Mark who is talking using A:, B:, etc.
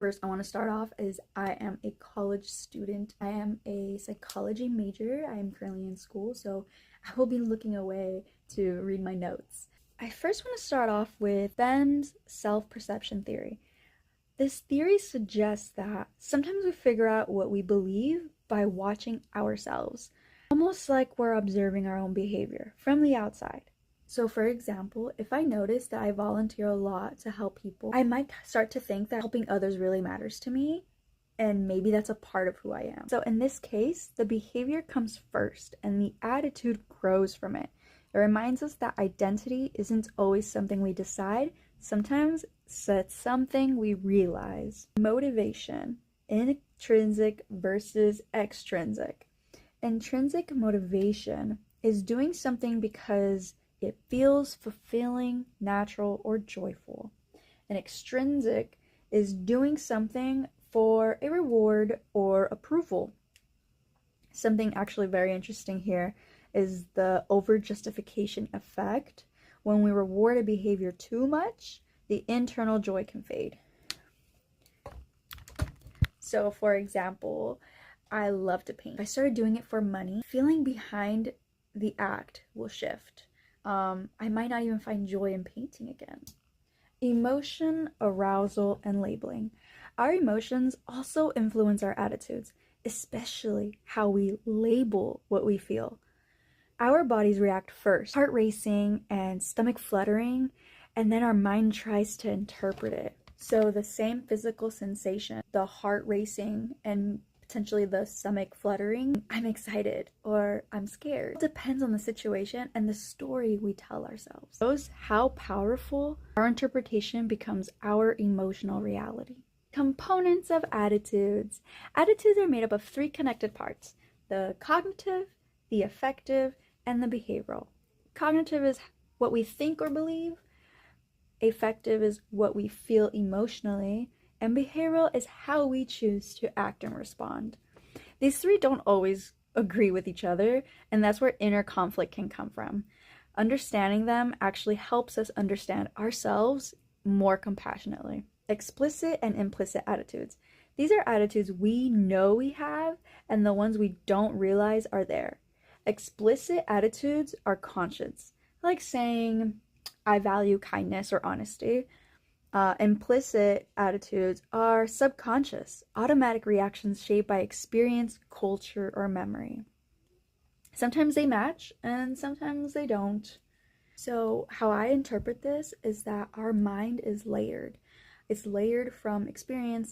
A: First, I want to start off as I am a college student. I am a psychology major. I am currently in school, so I will be looking away to read my notes. I first want to start off with Ben's self-perception theory. This theory suggests that sometimes we figure out what we believe by watching ourselves, almost like we're observing our own behavior from the outside. So for example, if I notice that I volunteer a lot to help people, I might start to think that helping others really matters to me, and maybe that's a part of who I am. So in this case, the behavior comes first and the attitude grows from it. It reminds us that identity isn't always something we decide, sometimes it's something we realize. Motivation, intrinsic versus extrinsic. Intrinsic motivation is doing something because it feels fulfilling, natural, or joyful. And extrinsic is doing something for a reward or approval. Something actually very interesting here is the over-justification effect. When we reward a behavior too much, the internal joy can fade. So for example, I love to paint. If I started doing it for money, feeling behind the act will shift. I might not even find joy in painting again. Emotion, arousal, and labeling. Our emotions also influence our attitudes, especially how we label what we feel. Our bodies react first, heart racing and stomach fluttering, and then our mind tries to interpret it. So the same physical sensation, the heart racing and potentially the stomach fluttering, I'm excited or I'm scared. It depends on the situation and the story we tell ourselves. It shows how powerful our interpretation becomes our emotional reality. Components of attitudes. Attitudes are made up of three connected parts: the cognitive, the affective, and the behavioral. Cognitive is what we think or believe. Affective is what we feel emotionally. And behavioral is how we choose to act and respond. These three don't always agree with each other, and that's where inner conflict can come from. Understanding them actually helps us understand ourselves more compassionately. Explicit and implicit attitudes. These are attitudes we know we have and the ones we don't realize are there. Explicit attitudes are conscious, like saying, I value kindness or honesty. Implicit attitudes are subconscious, automatic reactions shaped by experience, culture, or memory. Sometimes they match and sometimes they don't. So how I interpret this is that our mind is layered. It's layered from experience,